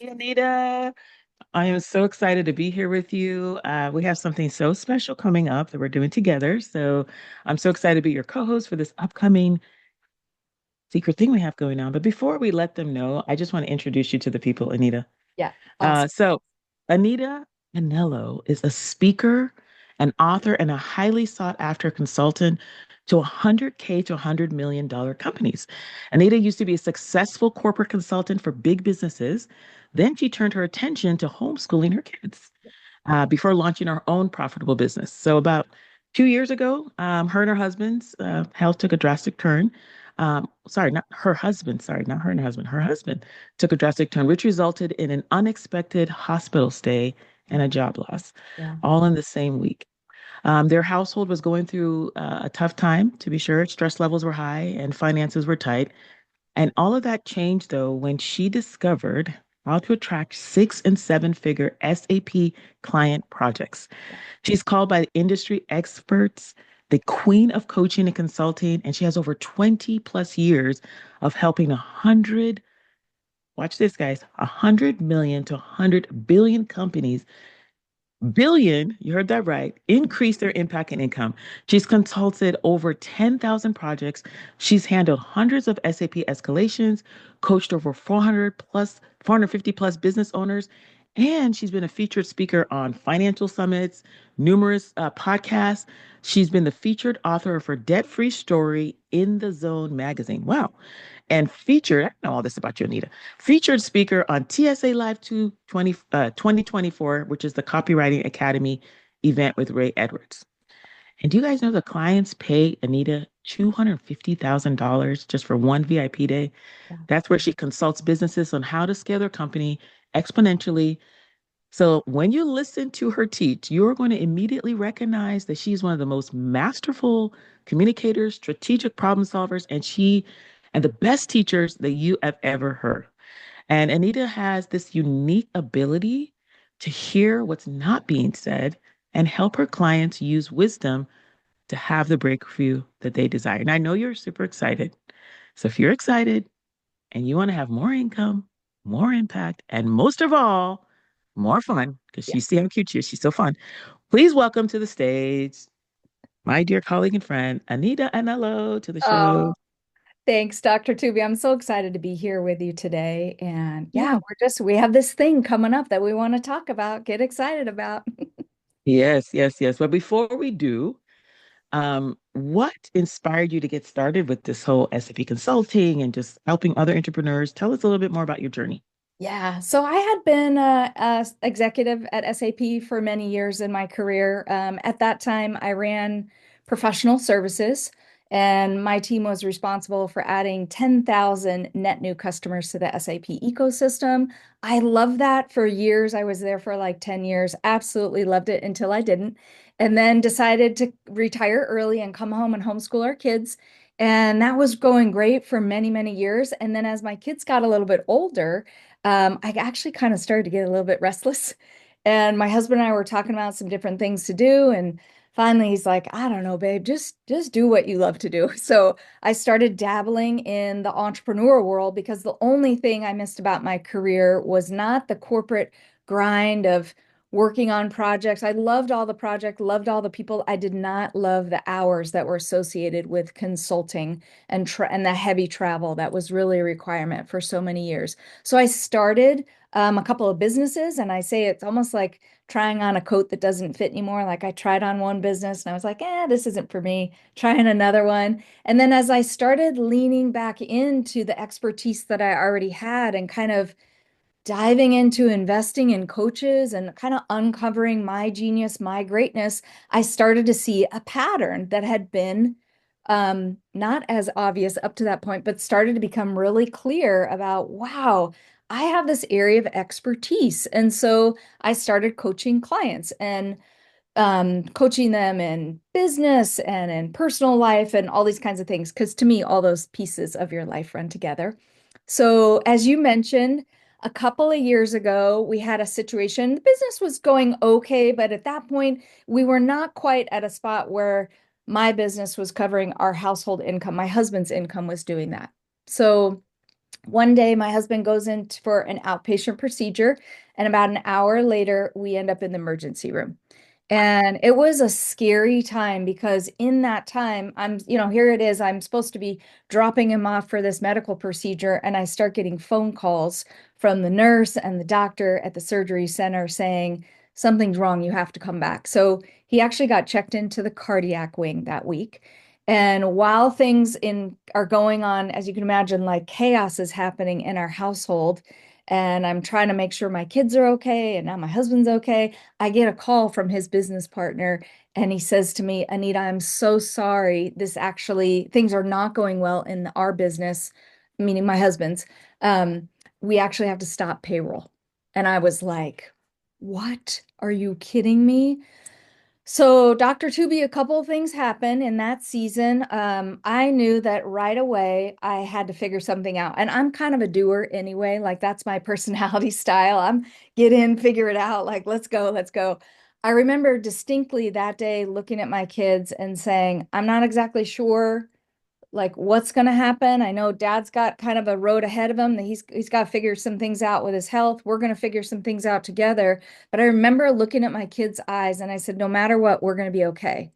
Hey, Anita, I am so excited to be here with you. We have something so special coming up that we're doing together. So I'm so excited to be your co-host for this upcoming secret thing we have going on. But before we let them know, I just want to introduce you to the people, Anita. Yeah, Uh, awesome. so Anita Anello is a speaker, an author, and a highly sought after consultant to 100K to $100 million companies. Anita used to be a successful corporate consultant for big businesses. Then she turned her attention to homeschooling her kids before launching her own profitable business. So about 2 years ago, her and her husband's health took a drastic turn. Sorry, not her husband. Sorry, not her and her husband. Her husband took a drastic turn, which resulted in an unexpected hospital stay and a job loss, Yeah. all in the same week. Their household was going through a tough time, to be sure. Stress levels were high and finances were tight. And all of that changed, though, when she discovered how to attract 6 and 7 figure SAP client projects. She's called by industry experts the queen of coaching and consulting, and she has over 20 plus years of helping 100, watch this, guys, 100 million to 100 billion companies billion, you heard that right, increase their impact and income. She's consulted over 10,000 projects. She's handled hundreds of SAP escalations, coached over 450 plus business owners, and she's been a featured speaker on financial summits, numerous podcasts. She's been the featured author of her debt-free story in the Zone magazine. Wow. And featured, I know all this about you, Anita, featured speaker on TSA Live 2024, which is the Copywriting Academy event with Ray Edwards. And do you guys know the clients pay Anita $250,000 just for one VIP day? Yeah. That's where she consults businesses on how to scale their company exponentially. So when you listen to her teach, you're going to immediately recognize that she's one of the most masterful communicators, strategic problem solvers, and the best teachers that you have ever heard. And Anita has this unique ability to hear what's not being said and help her clients use wisdom to have the breakthrough that they desire. And I know you're super excited. So if you're excited and you want to have more income, more impact, and most of all, more fun, because Yeah. you see how cute she is, she's so fun. Please welcome to the stage my dear colleague and friend, Anita Anello, to the show. Oh, thanks, Dr. Tuby. I'm so excited to be here with you today. And yeah, Yeah. we have this thing coming up that we want to talk about, get excited about. Yes, yes, yes. But before we do, what inspired you to get started with this whole SAP consulting and just helping other entrepreneurs? Tell us a little bit more about your journey. Yeah, so I had been a executive at SAP for many years in my career. At that time, I ran professional services, and my team was responsible for adding 10,000 net new customers to the SAP ecosystem. I loved that for years. I was there for like 10 years, absolutely loved it until I didn't, and then decided to retire early and come home and homeschool our kids. And that was going great for many, many years. And then as my kids got a little bit older, I actually kind of started to get a little bit restless. And my husband and I were talking about some different things to do. And finally he's like, I don't know, babe, just do what you love to do. So I started dabbling in the entrepreneur world because the only thing I missed about my career was not the corporate grind of working on projects. I loved all the projects, loved all the people. I did not love the hours that were associated with consulting and the heavy travel that was really a requirement for so many years. So I started a couple of businesses, and I say it's almost like trying on a coat that doesn't fit anymore. Like I tried on one business and I was like, this isn't for me. Trying another one. And then as I started leaning back into the expertise that I already had and kind of diving into investing in coaches and kind of uncovering my genius, my greatness, I started to see a pattern that had been not as obvious up to that point, but started to become really clear about, wow, I have this area of expertise. And so I started coaching clients and coaching them in business and in personal life and all these kinds of things. Because to me, all those pieces of your life run together. So, as you mentioned, a couple of years ago, we had a situation. The business was going okay, but at that point, we were not quite at a spot where my business was covering our household income. My husband's income was doing that. So, One day, my husband goes in for an outpatient procedure, and about an hour later, we end up in the emergency room. And it was a scary time because in that time, here it is, I'm supposed to be dropping him off for this medical procedure, and I start getting phone calls from the nurse and the doctor at the surgery center saying, something's wrong, you have to come back. So he actually got checked into the cardiac wing that week. And while things in are going on, as you can imagine, like chaos is happening in our household, and I'm trying to make sure my kids are okay, and now my husband's okay. I get a call from his business partner, and he says to me, Anita, I'm so sorry. This actually, things are not going well in our business, meaning my husband's. Um, we actually have to stop payroll. And I was like, what? Are you kidding me? So, Dr. Tuby, a couple of things happened in that season. I knew that right away I had to figure something out. And I'm kind of a doer anyway. Like, that's my personality style. I'm get in, figure it out. Like, let's go, let's go. I remember distinctly that day looking at my kids and saying, I'm not exactly sure like what's going to happen. I know dad's got kind of a road ahead of him that he's got to figure some things out with his health. We're going to figure some things out together. But I remember looking at my kids' eyes and I said, no matter what, we're going to be okay.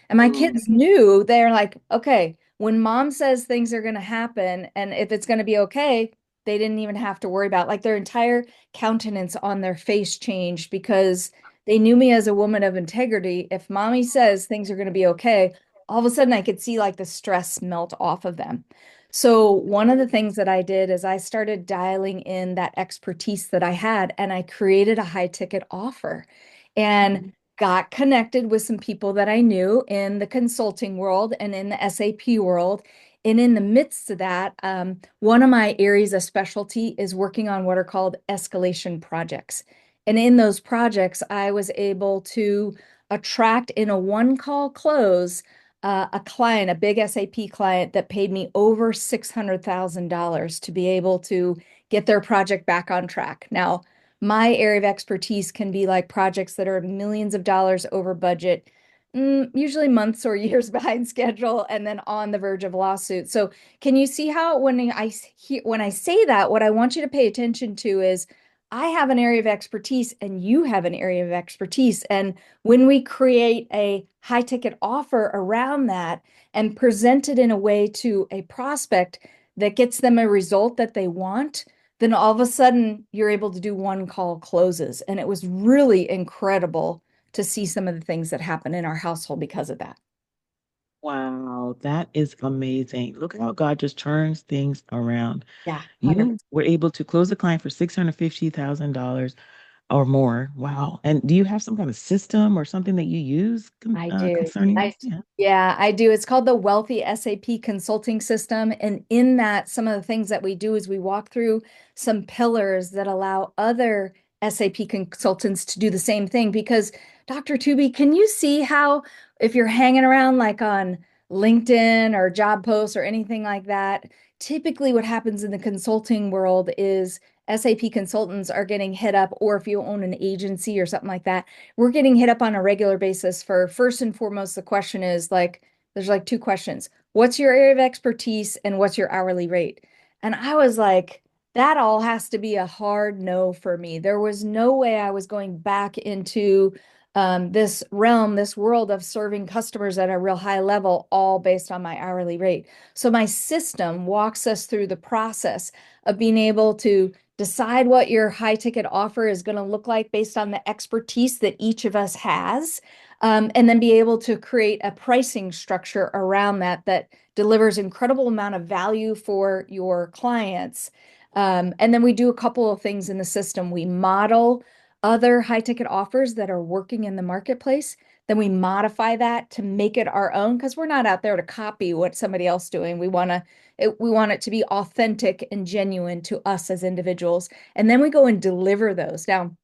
And my kids knew they're like, okay, when mom says things are going to happen and if it's going to be okay, they didn't even have to worry about like their entire countenance on their face changed because they knew me as a woman of integrity. If mommy says things are going to be okay, all of a sudden I could see like the stress melt off of them. So one of the things that I did is I started dialing in that expertise that I had and I created a high ticket offer and got connected with some people that I knew in the consulting world and in the SAP world. And in the midst of that, one of my areas of specialty is working on what are called escalation projects. And in those projects, I was able to attract in a one call close a client, a big SAP client that paid me over $600,000 to be able to get their project back on track. Now, my area of expertise can be like projects that are millions of dollars over budget, usually months or years behind schedule, and then on the verge of lawsuit. So, can you see how when I say that, what I want you to pay attention to is I have an area of expertise and you have an area of expertise. And when we create a high ticket offer around that and present it in a way to a prospect that gets them a result that they want, then all of a sudden you're able to do one call closes. And it was really incredible to see some of the things that happen in our household because of that. Wow, that is amazing. Look how God just turns things around. Yeah, You 100%. were able to close the client for $650,000 or more. Wow. And do you have some kind of system or something that you use I do. concerning I this? Yeah. Yeah, I do. It's called the Wealthy SAP Consulting System. And in that, some of the things that we do is we walk through some pillars that allow other SAP consultants to do the same thing. Because Dr. Tuby, can you see how if you're hanging around like on LinkedIn or job posts or anything like that, typically what happens in the consulting world is SAP consultants are getting hit up, or if you own an agency or something like that, we're getting hit up on a regular basis for first and foremost, the question is like, there's like two questions. What's your area of expertise and what's your hourly rate? And I was like, that all has to be a hard no for me. There was no way I was going back into this realm, this world of serving customers at a real high level, all based on my hourly rate. So my system walks us through the process of being able to decide what your high ticket offer is going to look like based on the expertise that each of us has, and then be able to create a pricing structure around that that delivers incredible amount of value for your clients. And then we do a couple of things in the system. We model other high ticket offers that are working in the marketplace. Then we modify that to make it our own because we're not out there to copy what somebody else doing. We want it to be authentic and genuine to us as individuals. And then we go and deliver those. Now,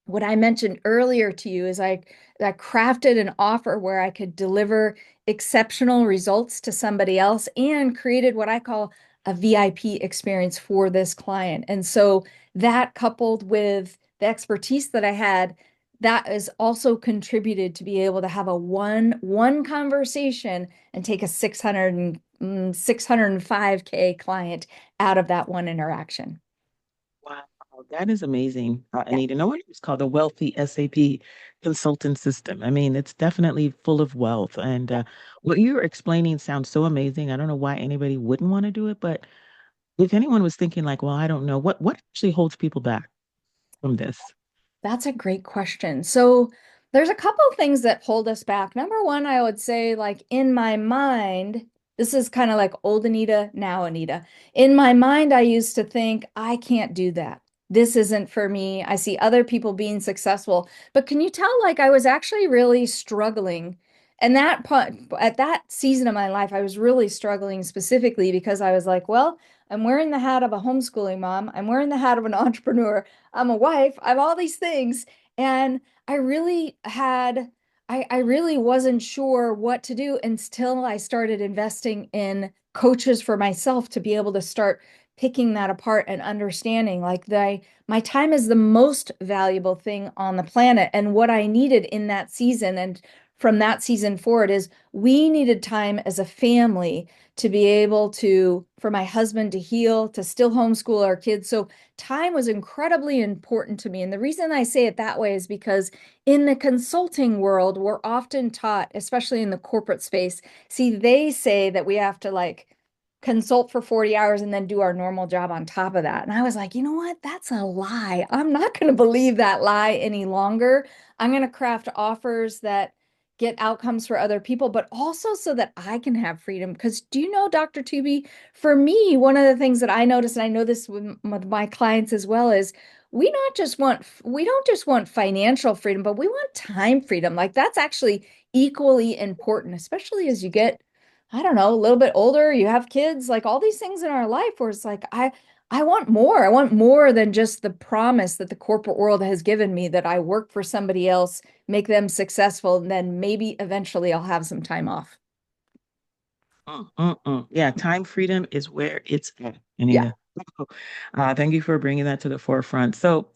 what I mentioned earlier to you is I crafted an offer where I could deliver exceptional results to somebody else and created what I call a VIP experience for this client. And so that coupled with the expertise that I had, that is also contributed to be able to have a one conversation and take a 605K client out of that one interaction. Wow, that is amazing, Yeah. Anita. No wonder it's called the Wealthy SAP Consultant System. I mean, it's definitely full of wealth. And what you're explaining sounds so amazing. I don't know why anybody wouldn't want to do it, but if anyone was thinking like, well, I don't know, what actually holds people back from this? That's a great question. So there's a couple of things that hold us back. Number one, I would say, like in my mind, this is kind of like old Anita, now Anita. In my mind, I used to think, I can't do that. This isn't for me. I see other people being successful. But can you tell, like, I was actually really struggling. And that part, at that season of my life, I was really struggling specifically because I was like, well, I'm wearing the hat of a homeschooling mom. I'm wearing the hat of an entrepreneur. I'm a wife, I have all these things. And I really had, I really wasn't sure what to do until I started investing in coaches for myself to be able to start picking that apart and understanding like my time is the most valuable thing on the planet. And what I needed in that season and from that season forward is we needed time as a family to be able to, for my husband to heal, to still homeschool our kids. So time was incredibly important to me. And the reason I say it that way is because in the consulting world, we're often taught, especially in the corporate space, see, they say that we have to like consult for 40 hours and then do our normal job on top of that. And I was like, you know what? That's a lie. I'm not going to believe that lie any longer. I'm going to craft offers that get outcomes for other people, but also so that I can have freedom. Because do you know, Dr. Tuby, for me, one of the things that I notice, and I know this with my clients as well, is we don't just want financial freedom, but we want time freedom. Like that's actually equally important, especially as you get, I don't know, a little bit older, you have kids, like all these things in our life where it's like I want more. I want more than just the promise that the corporate world has given me that I work for somebody else, make them successful, and then maybe eventually I'll have some time off. Yeah, time freedom is where it's at, Yeah. Anita. Thank you for bringing that to the forefront. So,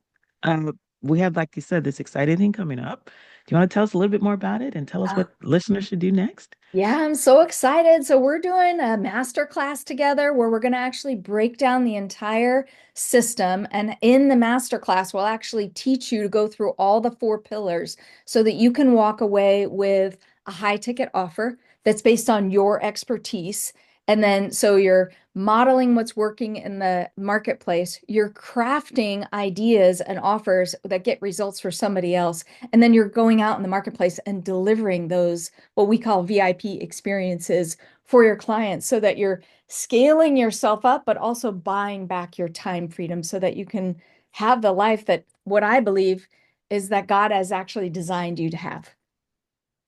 we have, like you said, this exciting thing coming up. Do you want to tell us a little bit more about it and tell us what listeners should do next? Yeah, I'm so excited. So we're doing a master class together where we're going to actually break down the entire system. And in the master class, we'll actually teach you to go through all the four pillars so that you can walk away with a high ticket offer that's based on your expertise. And then so you're modeling what's working in the marketplace, you're crafting ideas and offers that get results for somebody else. And then you're going out in the marketplace and delivering those what we call VIP experiences for your clients so that you're scaling yourself up, but also buying back your time freedom so that you can have the life that what I believe is that God has actually designed you to have.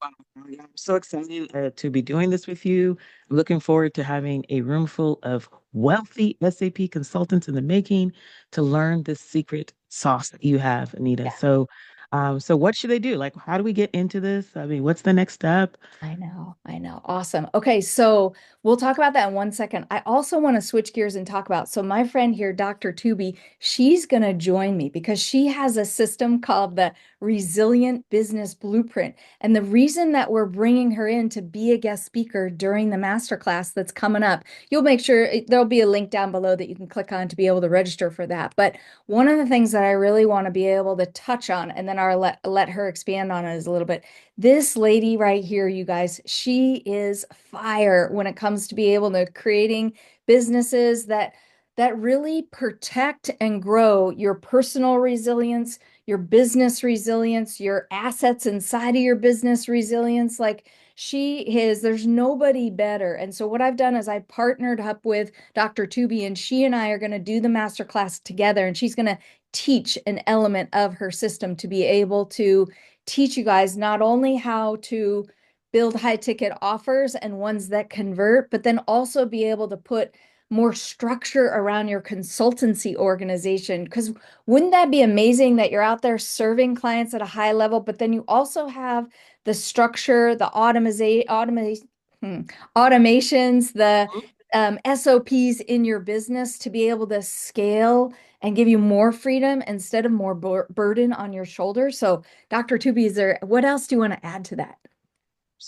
Wow, yeah, I'm so excited to be doing this with you. I'm looking forward to having a room full of wealthy SAP consultants in the making to learn the secret sauce that you have, Anita. Yeah. So what should they do? Like, how do we get into this? I mean, what's the next step? I know, I know. Awesome. Okay, so we'll talk about that in 1 second. I also want to switch gears and talk about, so my friend here, Dr. Tuby, she's going to join me because she has a system called the Resilient Business Blueprint. And the reason that we're bringing her in to be a guest speaker during the masterclass that's coming up, you'll make sure there'll be a link down below that you can click on to be able to register for that. But one of the things that I really want to be able to touch on, and then I'll let her expand on it is a little bit this lady right here, you guys, she is fire when it comes to be able to creating businesses that really protect and grow your personal resilience, your business resilience, your assets inside of your business resilience. Like she is, there's nobody better. And so what I've done is I partnered up with Dr. Tuby and she and I are going to do the masterclass together and she's going to teach an element of her system to be able to teach you guys not only how to build high ticket offers and ones that convert, but then also be able to put more structure around your consultancy organization. Because wouldn't that be amazing that you're out there serving clients at a high level, but then you also have the structure, the automations, the SOPs in your business to be able to scale and give you more freedom instead of more burden on your shoulders. So Dr. Tubi, is there what else do you want to add to that?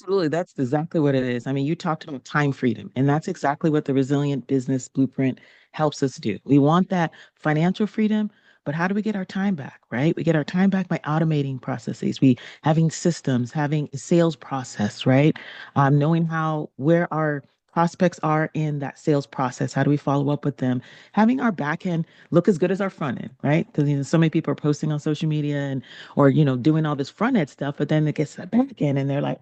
Absolutely. That's exactly what it is. I mean, you talked about time freedom, and that's exactly what the Resilient Business Blueprint helps us do. We want that financial freedom, but how do we get our time back, right? We get our time back by automating processes, we having systems, having a sales process, right? Knowing where our prospects are in that sales process. How do we follow up with them? Having our back end look as good as our front end, right? Because so many people are posting on social media and or doing all this front end stuff, but then it gets to the back end and they're like,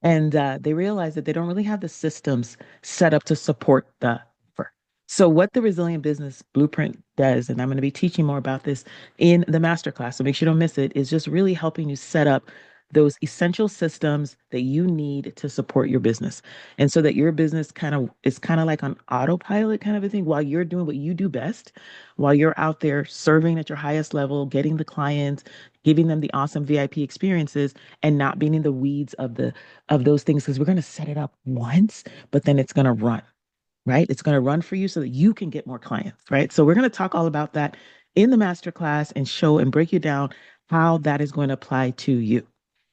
and they realize that they don't really have the systems set up to support the offer. So, what the Resilient Business Blueprint does, and I'm going to be teaching more about this in the masterclass, so make sure you don't miss it, is just really helping you set up those essential systems that you need to support your business. And so that your business kind of like on autopilot kind of a thing while you're doing what you do best, while you're out there serving at your highest level, getting the clients, giving them the awesome VIP experiences, and not being in the weeds of those things, because we're going to set it up once, but then it's going to run, right? It's going to run for you so that you can get more clients, right? So we're going to talk all about that in the masterclass and show and break you down how that is going to apply to you.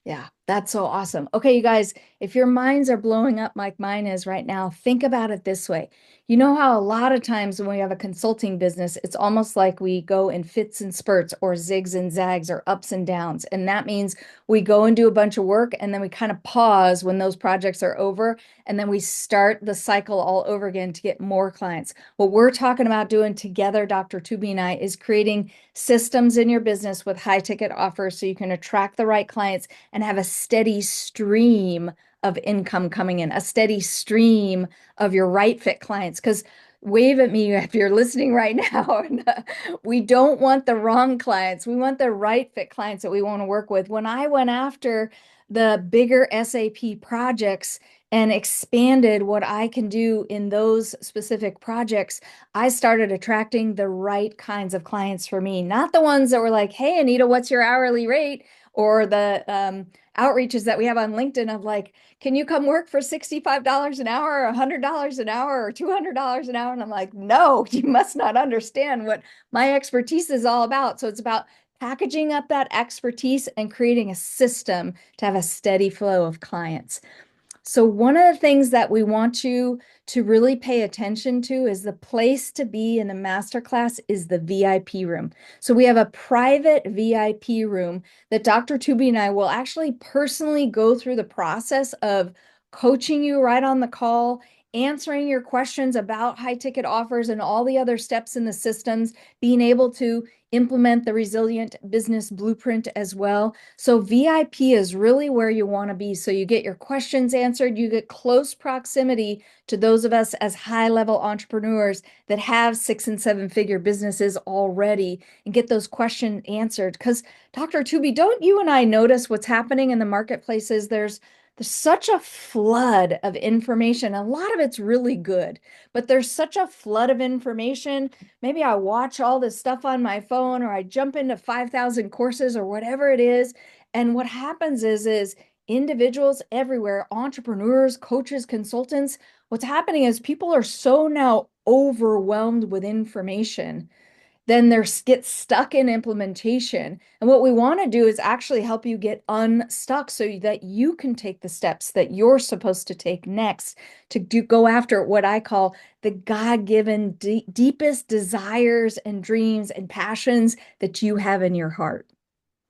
Yeah, that's so awesome. Okay, you guys, if your minds are blowing up like mine is right now, think about it this way. You know how a lot of times when we have a consulting business, it's almost like we go in fits and spurts or zigs and zags or ups and downs. And that means we go and do a bunch of work and then we kind of pause when those projects are over and then we start the cycle all over again to get more clients. What we're talking about doing together, Dr. Tuby and I, is creating systems in your business with high ticket offers so you can attract the right clients and have a steady stream of income coming in, a steady stream of your right fit clients. Because wave at me if you're listening right now. We don't want the wrong clients. We want the right fit clients that we want to work with. When I went after the bigger SAP projects and expanded what I can do in those specific projects, I started attracting the right kinds of clients for me, not the ones that were like, hey, Anita, what's your hourly rate? Or the outreaches that we have on LinkedIn of like, can you come work for $65 an hour or $100 an hour or $200 an hour? And I'm like, no, you must not understand what my expertise is all about. So it's about packaging up that expertise and creating a system to have a steady flow of clients. So one of the things that we want you to really pay attention to is the place to be in the masterclass is the VIP room. So we have a private VIP room that Dr. Tuby and I will actually personally go through the process of coaching you right on the call, answering your questions about high ticket offers and all the other steps in the systems, being able to implement the resilient business blueprint as well. So VIP is really where you want to be. So you get your questions answered, you get close proximity to those of us as high-level entrepreneurs that have 6 and 7 figure businesses already and get those questions answered. Because Dr. Tuby, don't you and I notice what's happening in the marketplaces? There's such a flood of information. A lot of it's really good, but there's such a flood of information. Maybe I watch all this stuff on my phone or I jump into 5,000 courses or whatever it is. And what happens is individuals everywhere, entrepreneurs, coaches, consultants, what's happening is people are so now overwhelmed with information then they get stuck in implementation. And what we want to do is actually help you get unstuck so that you can take the steps that you're supposed to take next to go after what I call the God-given deepest desires and dreams and passions that you have in your heart.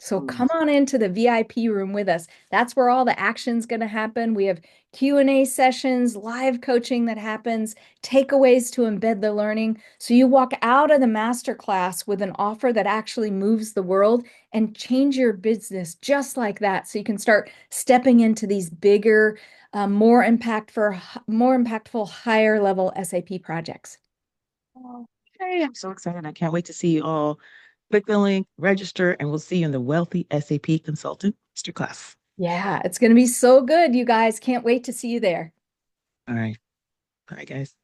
So come on into the VIP room with us. That's where all the action's going to happen. We have Q&A sessions, live coaching that happens, takeaways to embed the learning. So you walk out of the masterclass with an offer that actually moves the world and change your business just like that. So you can start stepping into these bigger, more impactful, higher level SAP projects. Okay, I'm so excited. I can't wait to see you all. Click the link, register, and we'll see you in the Wealthy SAP Consultant Masterclass. Yeah, it's going to be so good, you guys. Can't wait to see you there. All right. Bye, guys.